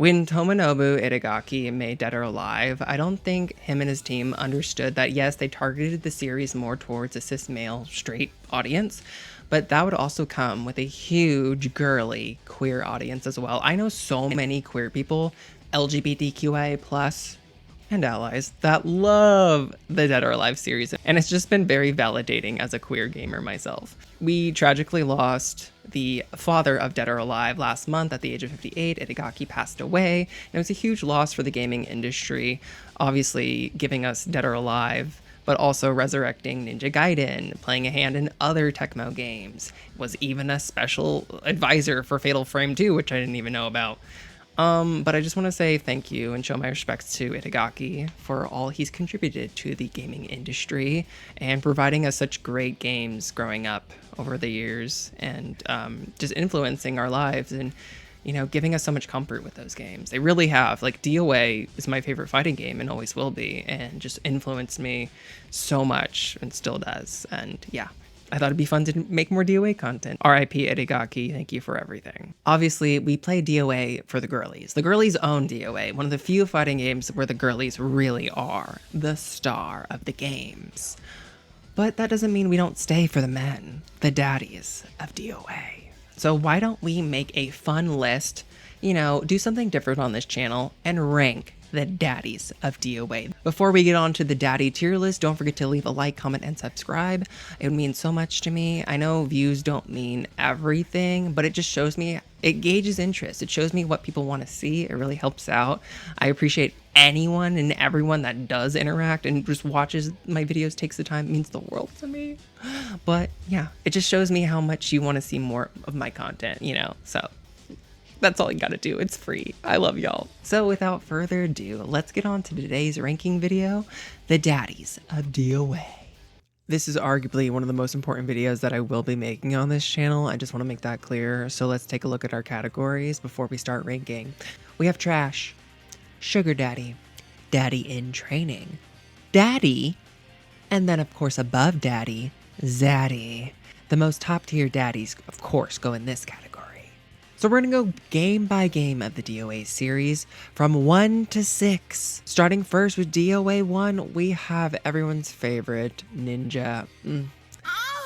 When Tomonobu Itagaki made Dead or Alive, I don't think him and his team understood that yes, they targeted the series more towards a cis male straight audience, but that would also come with a huge girly queer audience as well. I know so many queer people, LGBTQIA plus and allies, that love the Dead or Alive series, and it's just been very validating as a queer gamer myself. We tragically lost the father of Dead or Alive last month at the age of 58. Itagaki passed away, and it was a huge loss for the gaming industry, obviously giving us Dead or Alive, but also resurrecting Ninja Gaiden, playing a hand in other Tecmo games, was even a special advisor for Fatal Frame 2, which I didn't even know about. But I just want to say thank you and show my respects to Itagaki for all he's contributed to the gaming industry and providing us such great games growing up over the years, and just influencing our lives and, you know, giving us so much comfort with those games. They really have. Like, DOA is my favorite fighting game and always will be, and just influenced me so much and still does. And yeah, I thought it'd be fun to make more DOA content. R.I.P. Itagaki, thank you for everything. Obviously, we play DOA for the girlies. The girlies own DOA, one of the few fighting games where the girlies really are the star of the games. But that doesn't mean we don't stay for the men, the daddies of DOA. So why don't we make a fun list, you know, do something different on this channel and rank the daddies of DOA. Before we get on to the daddy tier list, don't forget to leave a like, comment, and subscribe. It would mean so much to me. I know views don't mean everything, but it just shows me, it gauges interest. It shows me what people want to see. It really helps out. I appreciate anyone and everyone that does interact and just watches my videos, takes the time. It means the world to me. But yeah, it just shows me how much you want to see more of my content, you know, so that's all you gotta do. It's free. I love y'all. So without further ado, let's get on to today's ranking video, the daddies of DOA. This is arguably one of the most important videos that I will be making on this channel. I just want to make that clear. So let's take a look at our categories before we start ranking. We have trash, sugar daddy, daddy in training, daddy, and then of course above daddy, zaddy. The most top tier daddies, of course, go in this category. So we're going to go game by game of the DOA series from 1 to 6. Starting first with DOA 1, we have everyone's favorite ninja,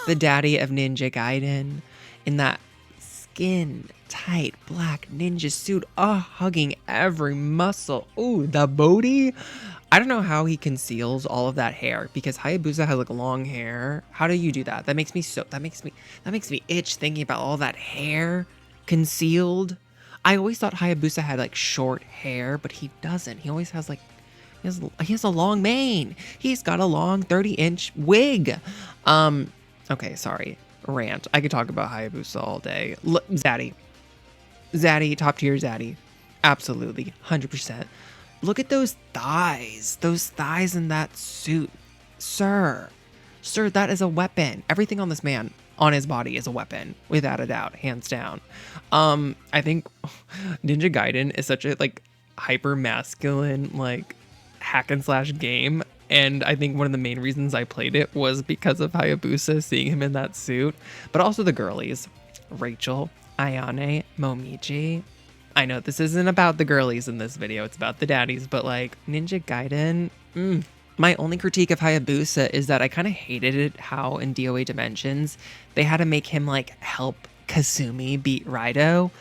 the daddy of Ninja Gaiden, in that skin tight black ninja suit, hugging every muscle. Ooh, the booty. I don't know how he conceals all of that hair, because Hayabusa has like long hair. How do you do that? That makes me itch thinking about all that hair concealed. I always thought Hayabusa had like short hair, but he doesn't. He always has like, he has a long mane. He's got a long 30-inch wig. Okay, sorry, rant. I could talk about Hayabusa all day. Zaddy, top tier Zaddy, absolutely, 100%. Look at those thighs in that suit, sir, that is a weapon. Everything on this man, on his body, is a weapon, without a doubt, hands down. I think Ninja Gaiden is such a like hyper masculine like hack and slash game, and I think one of the main reasons I played it was because of Hayabusa, seeing him in that suit, but also the girlies, Rachel, Ayane, Momiji. I know this isn't about the girlies in this video, it's about the daddies, but like Ninja Gaiden, My only critique of Hayabusa is that I kind of hated it how in DOA Dimensions, they had to make him like help Kasumi beat Raido.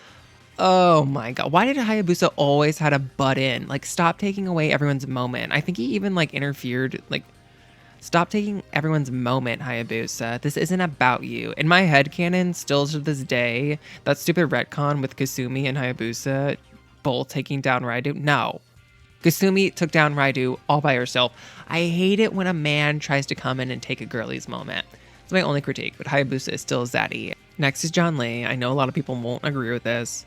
Oh my god, why did Hayabusa always had to butt in? Like, stop taking away everyone's moment. I think he even like interfered, like, stop taking everyone's moment, Hayabusa. This isn't about you. In my headcanon, still to this day, that stupid retcon with Kasumi and Hayabusa both taking down Raido, no. Kasumi took down Raido all by herself. I hate it when a man tries to come in and take a girlie's moment. It's my only critique, but Hayabusa is still zaddy. Next is John Lee. I know a lot of people won't agree with this.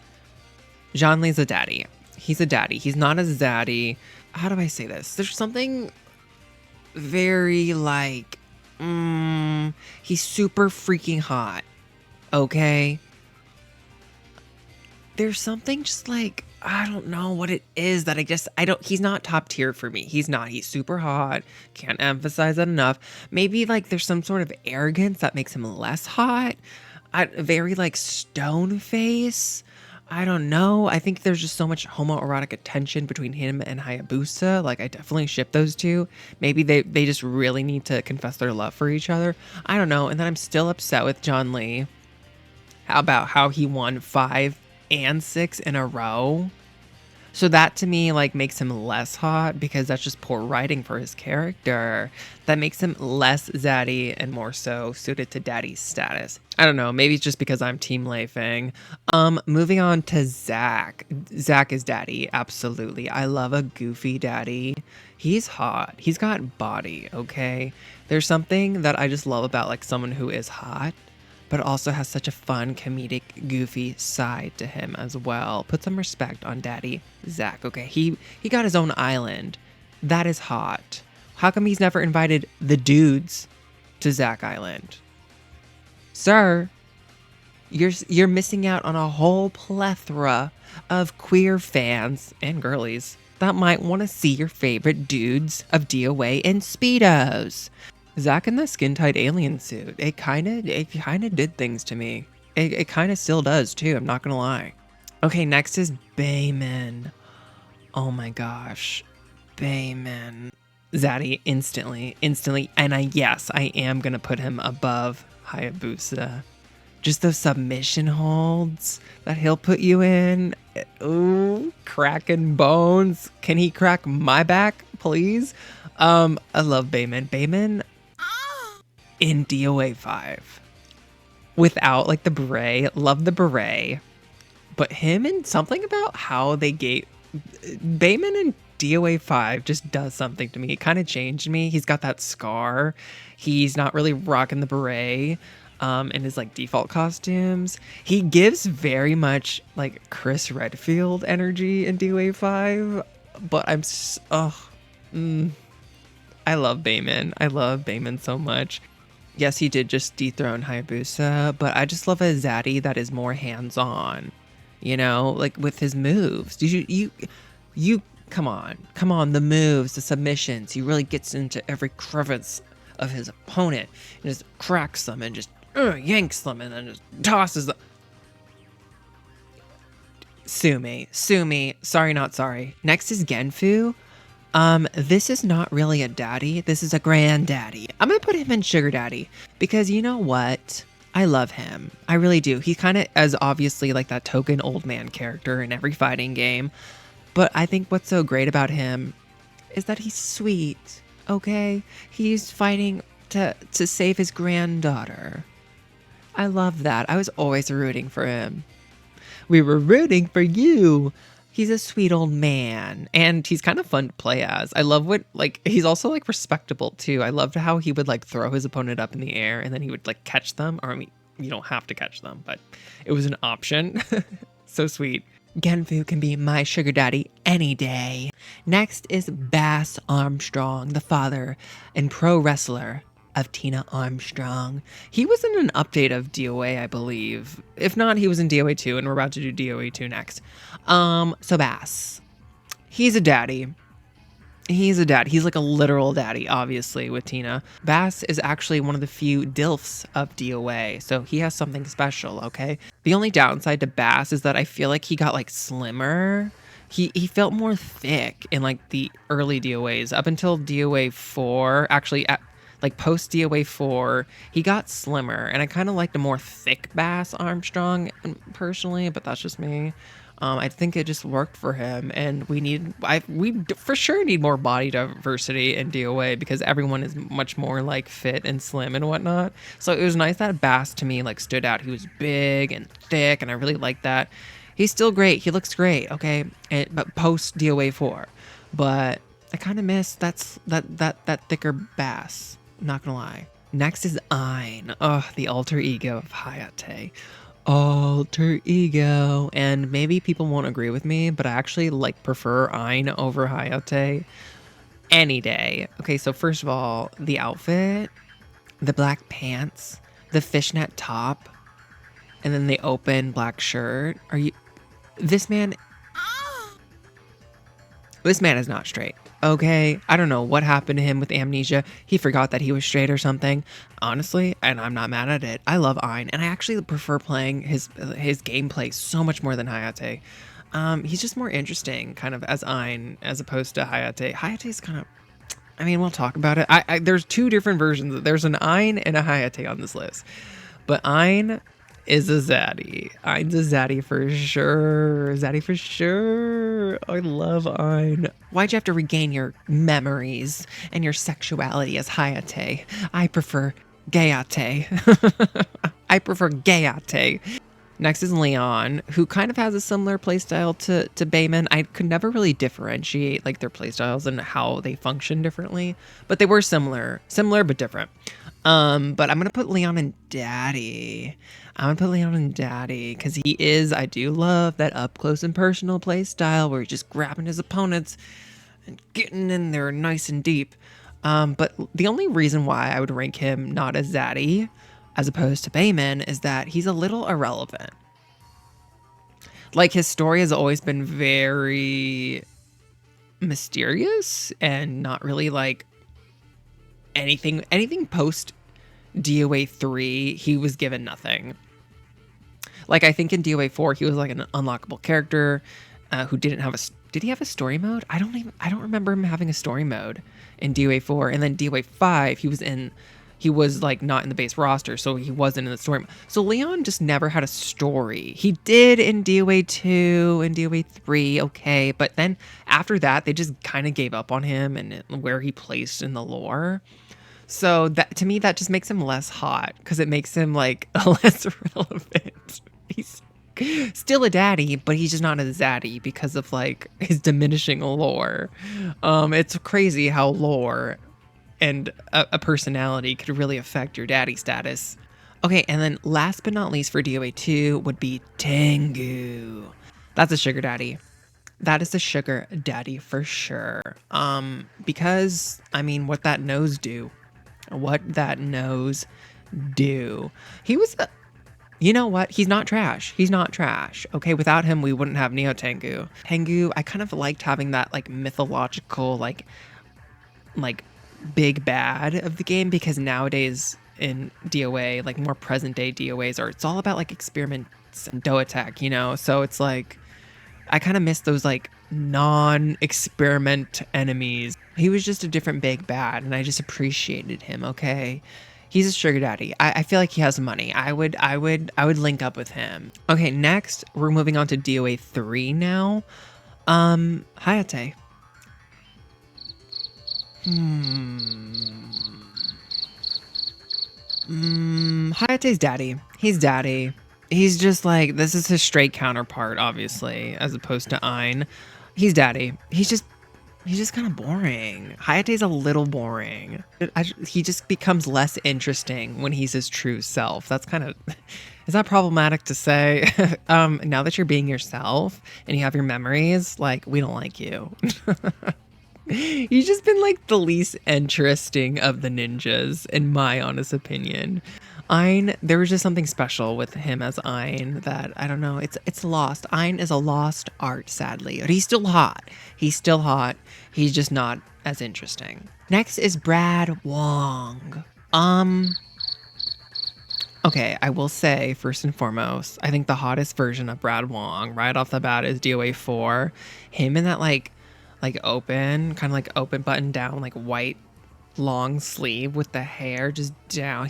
John Lee's a daddy. He's a daddy. He's not a zaddy. How do I say this? There's something very like, he's super freaking hot. Okay? There's something just like, I don't know what it is that he's not top tier for me. He's not. He's super hot. Can't emphasize that enough. Maybe like there's some sort of arrogance that makes him less hot. Very like stone face. I don't know. I think there's just so much homoerotic attention between him and Hayabusa. Like, I definitely ship those two. Maybe they just really need to confess their love for each other. I don't know. And then I'm still upset with John Lee about how he won 5 and 6 in a row. So that to me like makes him less hot because that's just poor writing for his character. That makes him less zaddy and more so suited to daddy's status. I don't know, maybe it's just because I'm Team Lei Feng. Moving on to Zach. Zach is daddy, absolutely. I love a goofy daddy. He's hot. He's got body, okay? There's something that I just love about like someone who is hot but also has such a fun, comedic, goofy side to him as well. Put some respect on Daddy Zach, okay? He got his own island. That is hot. How come he's never invited the dudes to Zach Island? Sir, you're missing out on a whole plethora of queer fans and girlies that might want to see your favorite dudes of DOA in Speedos. Zach in the skin-tight alien suit, it kind of did things to me. It kind of still does too, I'm not gonna lie. Okay, next is Bayman. Oh my gosh, Bayman. Zaddy instantly, and yes, I am gonna put him above Hayabusa. Just those submission holds that he'll put you in. Ooh, cracking bones. Can he crack my back, please? I love Bayman. Bayman in DOA 5 without like the beret, love the beret, but him and something about how they gave Bayman in DOA 5 just does something to me. It kind of changed me. He's got that scar. He's not really rocking the beret in his like default costumes. He gives very much like Chris Redfield energy in DOA 5, but I love Bayman. I love Bayman so much. Yes, he did just dethrone Hayabusa, but I just love a zaddy that is more hands-on, you know, like with his moves. You come on, the moves, the submissions. He really gets into every crevice of his opponent and just cracks them and just yanks them and then just tosses them. Sue me. Sorry, not sorry. Next is Genfu. This is not really a daddy. This is a granddaddy. I'm gonna put him in sugar daddy because you know what? I love him. I really do. He kind of is obviously like that token old man character in every fighting game. But I think what's so great about him is that he's sweet, okay? He's fighting to save his granddaughter. I love that. I was always rooting for him. We were rooting for you. He's a sweet old man, and he's kind of fun to play as. I love he's also like respectable too. I loved how he would like throw his opponent up in the air and then he would like catch them. Or I mean, you don't have to catch them, but it was an option. So sweet. Genfu can be my sugar daddy any day. Next is Bass Armstrong, the father and pro wrestler of Tina Armstrong. He was in an update of DOA, I believe. If not, he was in DOA 2, and we're about to do DOA 2 next. So Bass. He's a daddy. He's like a literal daddy, obviously, with Tina. Bass is actually one of the few DILFs of DOA, so he has something special, okay? The only downside to Bass is that I feel like he got, like, slimmer. He felt more thick in, like, the early DOAs. Up until DOA 4, actually, post DOA 4, he got slimmer, and I kind of liked a more thick Bass Armstrong, personally, but that's just me. I think it just worked for him, and we for sure need more body diversity in DOA because everyone is much more like fit and slim and whatnot. So it was nice that Bass to me like stood out. He was big and thick, and I really liked that. He's still great. He looks great. Okay, but post DOA 4, but I kind of miss that thicker Bass. Not gonna lie. Next is Ain. Oh, the alter ego of Hayate. Alter ego. And maybe people won't agree with me, but I actually prefer Ain over Hayate any day. Okay, so first of all, the outfit, the black pants, the fishnet top, and then the open black shirt. This man, This man is not straight. Okay, I don't know what happened to him with amnesia. He forgot that he was straight or something. Honestly, and I'm not mad at it. I love Ayn, and I actually prefer playing his gameplay so much more than Hayate. He's just more interesting, kind of as Ayn, as opposed to Hayate. Hayate's kind of, I mean, we'll talk about it. There's two different versions. There's an Ayn and a Hayate on this list, but Ayn is a zaddy. Ayn's a zaddy for sure. Zaddy for sure. I love Ayn. Why'd you have to regain your memories and your sexuality as Hayate? I prefer Gayate. I prefer Gayate. Next is Leon, who kind of has a similar playstyle to Bayman. I could never really differentiate like their playstyles and how they function differently, but they were similar but different. But I'm gonna put Leon and Daddy. Because he is, I do love that up close and personal play style where he's just grabbing his opponents and getting in there nice and deep. But the only reason why I would rank him not as Zaddy as opposed to Bayman is that he's a little irrelevant. Like, his story has always been very mysterious and not really like anything post DOA 3, he was given nothing. Like, I think in DOA 4, he was like an unlockable character who didn't have a... Did he have a story mode? I don't remember him having a story mode in DOA 4. And then DOA 5, he was like not in the base roster, so he wasn't in the story. So Leon just never had a story. He did in DOA 2 and DOA 3, okay, but then after that, they just kind of gave up on him and where he placed in the lore. So that, to me, that just makes him less hot because it makes him like less relevant. He's still a daddy, but he's just not a zaddy because of like his diminishing lore. It's crazy how lore and a personality could really affect your daddy status. Okay, and then last but not least for DOA 2 would be Tengu. That's a sugar daddy. That is a sugar daddy for sure. Because, I mean, what that nose do. He was you know what? He's not trash. Okay, without him, we wouldn't have Neo Tengu. Tengu, I kind of liked having that like mythological, like big bad of the game, because nowadays in DOA, like more present day DOAs it's all about like experiments and DOA tech, you know? So it's like, I kind of miss those like non-experiment enemies. He was just a different big bad, and I just appreciated him, okay? He's a sugar daddy. I feel like he has money. I would link up with him. Okay, next, we're moving on to DOA 3 now. Hayate. Hayate's daddy. He's daddy. He's just like, this is his straight counterpart, obviously, as opposed to Ayn. He's daddy. He's just kind of boring. Hayate's a little boring. He just becomes less interesting when he's his true self. That's kind of... Is that problematic to say? Now that you're being yourself and you have your memories, like, we don't like you. You've just been like the least interesting of the ninjas, in my honest opinion. Ayn, there was just something special with him as Ayn that, I don't know, it's lost. Ayn is a lost art, sadly. But he's still hot. He's just not as interesting. Next is Brad Wong. Okay, I will say, first and foremost, I think the hottest version of Brad Wong right off the bat is DOA 4. Him in that like open, kind of like open button down, like white long sleeve with the hair just down.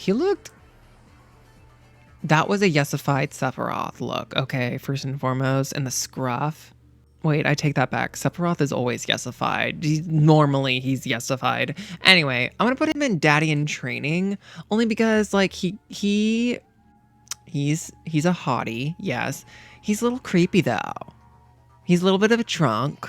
That was a yesified Sephiroth look, okay, first and foremost. And the scruff. Wait, I take that back. Sephiroth is always yesified. Normally, he's yesified. Anyway, I'm gonna put him in Daddy in Training, only because, like, he's a hottie, yes. He's a little creepy, though. He's a little bit of a drunk.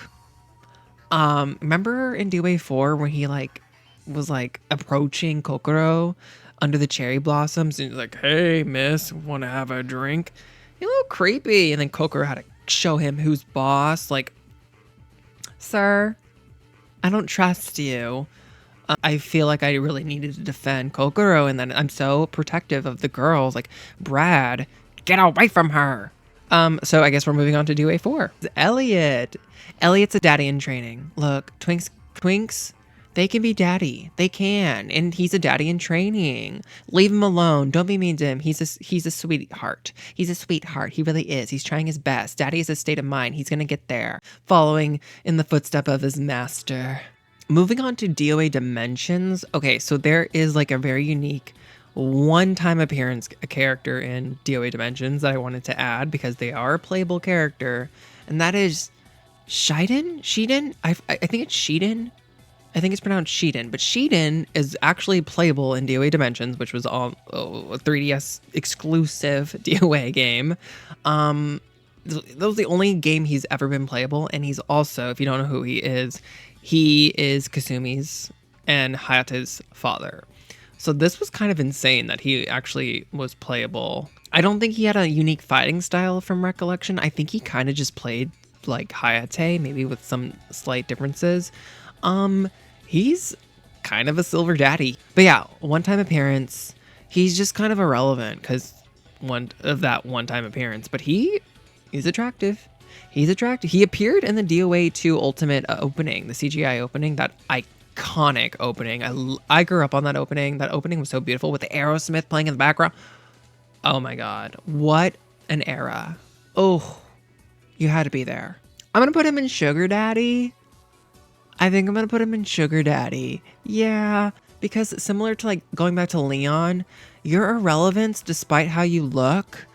Remember in DOA 4 when he, like, was, like, approaching Kokoro under the cherry blossoms, and he's like, hey, miss, want to have a drink? He's a little creepy. And then Kokoro had to show him who's boss. Like, sir, I don't trust you. I feel like I really needed to defend Kokoro, and then I'm so protective of the girls. Like, Brad, get away from her. So I guess we're moving on to DOA 4. Elliot. Elliot's a daddy in training. Look, Twinks, they can be daddy. They can. And he's a daddy in training. Leave him alone. Don't be mean to him. He's a sweetheart. He's a sweetheart. He really is. He's trying his best. Daddy is a state of mind. He's going to get there. Following in the footstep of his master. Moving on to DOA Dimensions. Okay, so there is like a very unique one-time appearance a character in DOA Dimensions that I wanted to add because they are a playable character, and that is Shiden? I think it's Shiden. I think it's pronounced Shiden, but Shiden is actually playable in DOA Dimensions, which was a 3DS exclusive DOA game. That was the only game he's ever been playable, and he's also, if you don't know who he is Kasumi's and Hayate's father. So this was kind of insane that he actually was playable. I don't think he had a unique fighting style from recollection. I think he kind of just played like Hayate, maybe with some slight differences. He's kind of a silver daddy. But yeah, one-time appearance. He's just kind of irrelevant because one-time appearance. But he's attractive. He's attractive. He appeared in the DOA 2 Ultimate opening, the CGI opening, that iconic opening. I grew up on that opening. That opening was so beautiful with the Aerosmith playing in the background. Oh my god, what an era. Oh, you had to be there. I'm gonna put him in Sugar Daddy. I think I'm gonna put him in Sugar Daddy. Yeah, because similar to like going back to Leon, your irrelevance, despite how you look,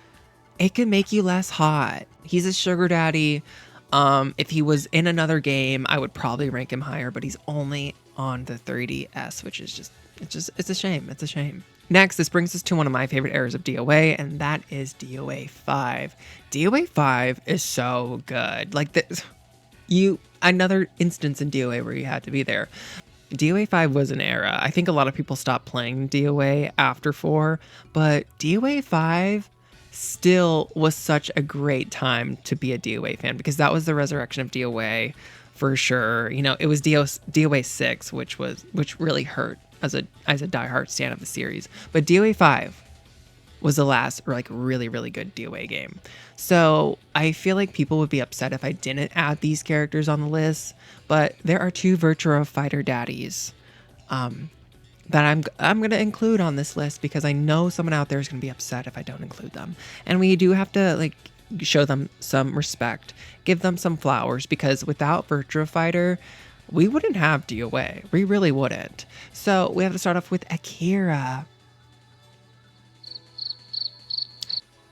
it can make you less hot. He's a Sugar Daddy. If he was in another game, I would probably rank him higher, but he's only on the 3DS, which is it's a shame. It's a shame. Next, this brings us to one of my favorite eras of DOA, and that is DOA 5. DOA 5 is so good. Like this, another instance in DOA where you had to be there. DOA 5 was an era. I think a lot of people stopped playing DOA after 4, but DOA 5 still was such a great time to be a DOA fan because that was the resurrection of DOA for sure. You know, it was DOA 6, which really hurt as a diehard stan of the series. But DOA 5 was the last like really, really good DOA game. So I feel like people would be upset if I didn't add these characters on the list, but there are 2 Virtua Fighter daddies that I'm going to include on this list because I know someone out there is going to be upset if I don't include them. And we do have to like show them some respect, give them some flowers, because without Virtua Fighter, we wouldn't have DOA. We really wouldn't. So we have to start off with Akira.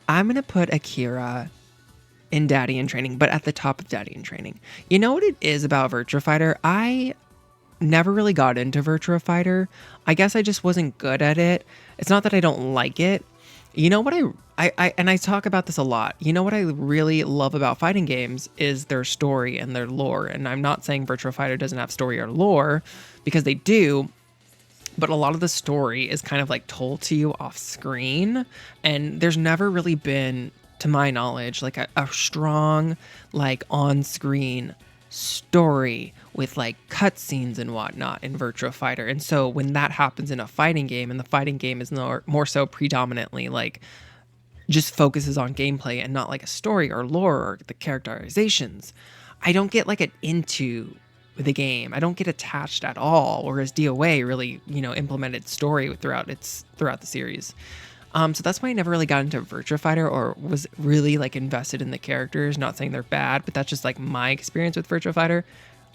I'm going to put Akira in Daddy in Training, but at the top of Daddy in Training. You know what it is about Virtua Fighter? I never really got into Virtua Fighter. I guess I just wasn't good at it. It's not that I don't like it. You know what I talk about this a lot. You know what I really love about fighting games is their story and their lore. And I'm not saying Virtua Fighter doesn't have story or lore, because they do, but a lot of the story is kind of like told to you off screen. And there's never really been, to my knowledge, like a strong, like on-screen story with like cutscenes and whatnot in Virtua Fighter. And so when that happens in a fighting game, and the fighting game is more so predominantly like just focuses on gameplay and not like a story or lore or the characterizations, I don't get like into the game. I don't get attached at all. Whereas DOA really, implemented story throughout the series. So that's why I never really got into Virtua Fighter or was really like invested in the characters. Not saying they're bad, but that's just like my experience with Virtua Fighter.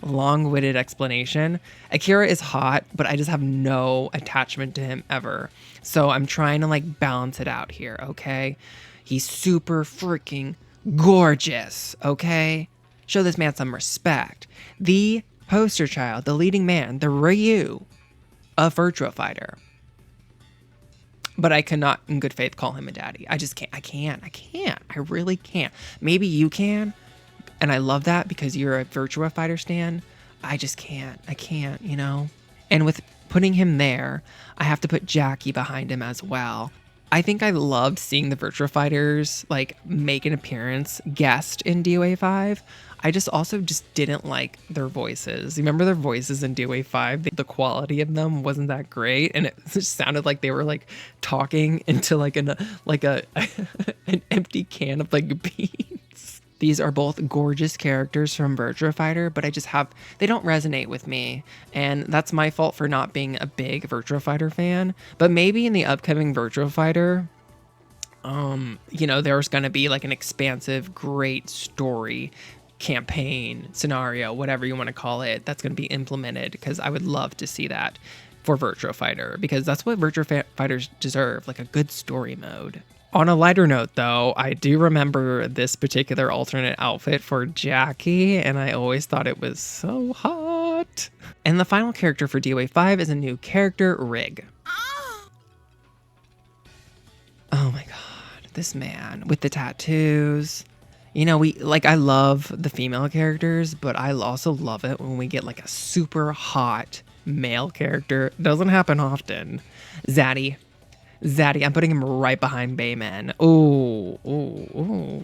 Long-witted explanation. Akira is hot, but I just have no attachment to him ever. So I'm trying to like balance it out here, okay? He's super freaking gorgeous, okay? Show this man some respect. The poster child, the leading man, the Ryu of Virtua Fighter. But I cannot in good faith call him a daddy. I just can't. I can't. I really can't. Maybe you can. And I love that because you're a Virtua Fighter stan. I just can't. I can't, And with putting him there, I have to put Jackie behind him as well. I think I loved seeing the Virtua Fighters like make an appearance guest in DOA 5. I just also just didn't like their voices. Remember their voices in DOA 5? The quality of them wasn't that great, and it just sounded like they were like talking into like a an empty can of like beans. These are both gorgeous characters from Virtua Fighter, but they don't resonate with me. And that's my fault for not being a big Virtua Fighter fan. But maybe in the upcoming Virtua Fighter, there's going to be like an expansive, great story, campaign, scenario, whatever you want to call it, that's going to be implemented, because I would love to see that for Virtua Fighter, because that's what Virtua Fighters deserve, like a good story mode. On a lighter note, though, I do remember this particular alternate outfit for Jackie, and I always thought it was so hot. And the final character for DOA 5 is a new character, Rig. Oh my god, this man with the tattoos. I love the female characters, but I also love it when we get like a super hot male character. Doesn't happen often. Zaddy, I'm putting him right behind Bayman. Ooh,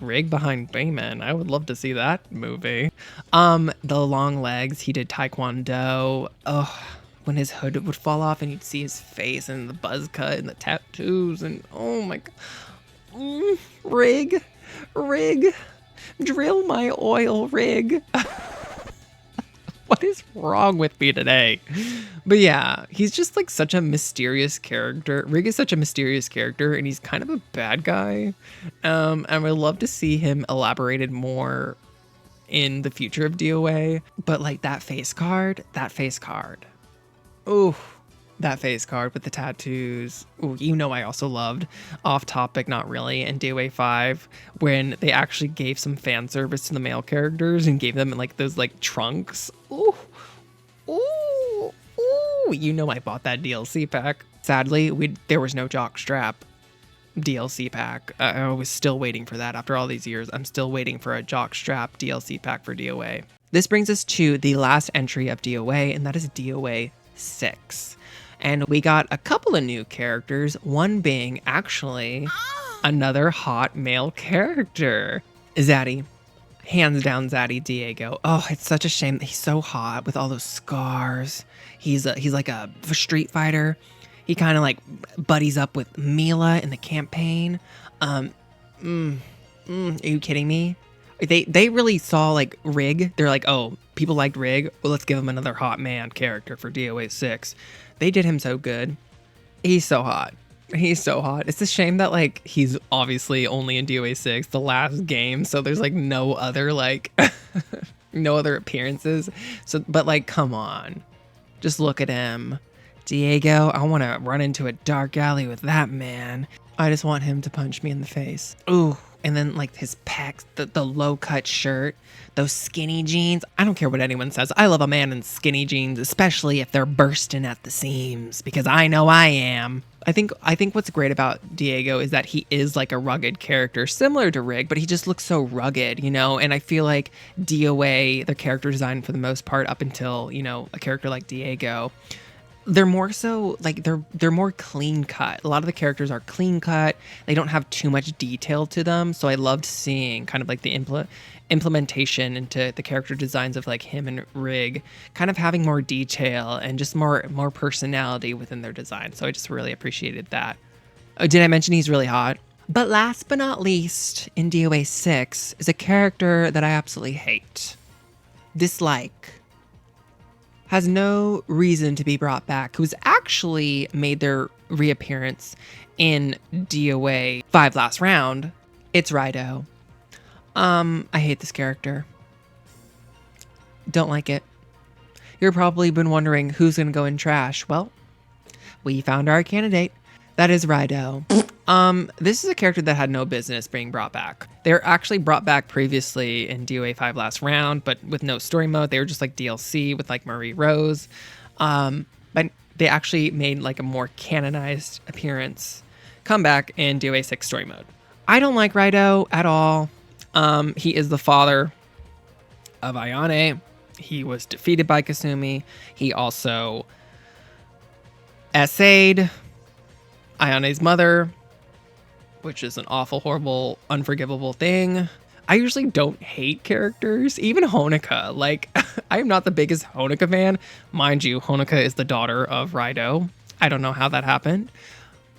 Rig behind Bayman. I would love to see that movie. The long legs, he did Taekwondo. Oh, when his hood would fall off and you'd see his face and the buzz cut and the tattoos and oh my god. Rig, drill my oil, Rig. What is wrong with me today? But yeah, he's just like such a mysterious character. Rig is such a mysterious character, and he's kind of a bad guy. And I would love to see him elaborated more in the future of DOA. But like that face card. Ooh, that face card with the tattoos. Ooh, I also loved, off topic, not really, in DOA 5, when they actually gave some fan service to the male characters and gave them like those like trunks. Ooh, I bought that DLC pack. Sadly, there was no jock strap DLC pack. I was still waiting for that after all these years. I'm still waiting for a jock strap DLC pack for DOA. This brings us to the last entry of DOA, and that is DOA 6. And we got a couple of new characters, one being actually another hot male character. Zaddy. Hands down Zaddy Diego. Oh, it's such a shame that he's so hot with all those scars. He's like a street fighter. He kind of like buddies up with Mila in the campaign. Are you kidding me? They really saw like Rig. They're like, oh, people liked Rig. Well, let's give him another hot man character for DOA 6. They did him so good. He's so hot. It's a shame that like he's obviously only in DOA 6, the last game. So there's like no other like no other appearances. So, but like, come on, just look at him. Diego, I want to run into a dark alley with that man. I just want him to punch me in the face. Ooh. And then like his pecs, the low cut shirt, those skinny jeans. I don't care what anyone says. I love a man in skinny jeans, especially if they're bursting at the seams, because I know I am. I think what's great about Diego is that he is like a rugged character, similar to Rig, but he just looks so rugged, And I feel like DOA, the character design for the most part, up until, a character like Diego, they're more so like they're more clean cut. A lot of the characters are clean cut. They don't have too much detail to them. So I loved seeing kind of like the implementation into the character designs of like him and Rig, kind of having more detail and just more personality within their design. So I just really appreciated that. Oh, did I mention he's really hot? But last but not least, in DOA 6 is a character that I absolutely hate, dislike, has no reason to be brought back, who's actually made their reappearance in DOA 5 last round. It's Rido. I hate this character. Don't like it. You're probably been wondering who's gonna go in trash. Well, we found our candidate. That is Rido. This is a character that had no business being brought back. They were actually brought back previously in DOA 5 last round, but with no story mode. They were just like DLC with like Marie Rose. But they actually made like a more canonized appearance, comeback in DOA 6 story mode. I don't like Rido at all. He is the father of Ayane. He was defeated by Kasumi. He also essayed Ayane's mother, which is an awful, horrible, unforgivable thing. I usually don't hate characters, even Honoka. Like, I am not the biggest Honoka fan. Mind you, Honoka is the daughter of Raido. I don't know how that happened.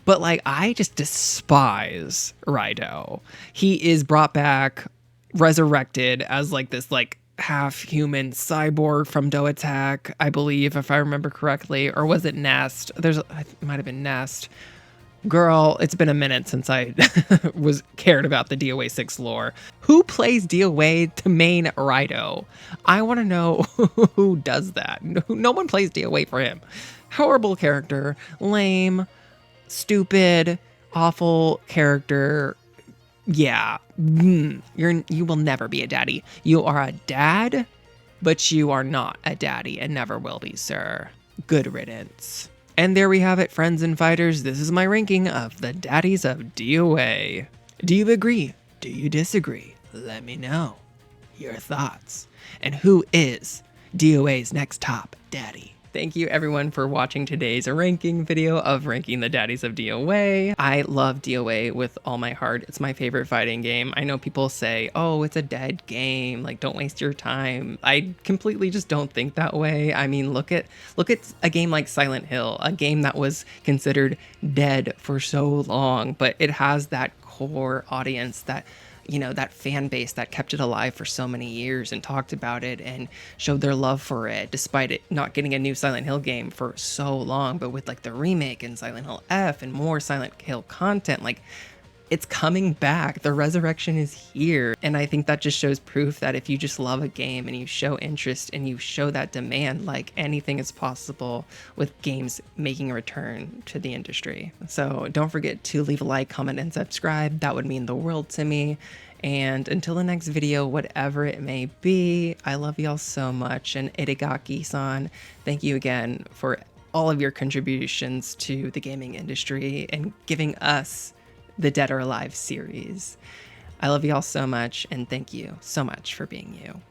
But like, I just despise Raido. He is brought back, resurrected as like this like half human cyborg from DOA Attack, I believe, if I remember correctly, or was it Nest? It might have been Nest. Girl, it's been a minute since I was cared about the DOA 6 lore. Who plays DOA to main Raido? I want to know who does that. No one plays DOA for him. Horrible character, lame, stupid, awful character. Yeah, you will never be a daddy. You are a dad, but you are not a daddy and never will be, sir. Good riddance. And there we have it, friends and fighters. This is my ranking of the daddies of DOA. Do you agree? Do you disagree? Let me know your thoughts. And who is DOA's next top daddy? Thank you everyone for watching today's ranking video of ranking the daddies of DOA. I love DOA with all my heart. It's my favorite fighting game. I know people say, oh, it's a dead game, like don't waste your time. I completely just don't think that way. I mean, look at a game like Silent Hill, a game that was considered dead for so long, but it has that core audience, that that fan base that kept it alive for so many years and talked about it and showed their love for it, despite it not getting a new Silent Hill game for so long. But with like the remake and Silent Hill F and more Silent Hill content, like it's coming back. The resurrection is here. And I think that just shows proof that if you just love a game and you show interest and you show that demand, like anything is possible with games making a return to the industry. So don't forget to leave a like, comment, and subscribe. That would mean the world to me. And until the next video, whatever it may be, I love y'all so much. And Itagaki-san, thank you again for all of your contributions to the gaming industry and giving us the Dead or Alive series. I love y'all so much, and thank you so much for being you.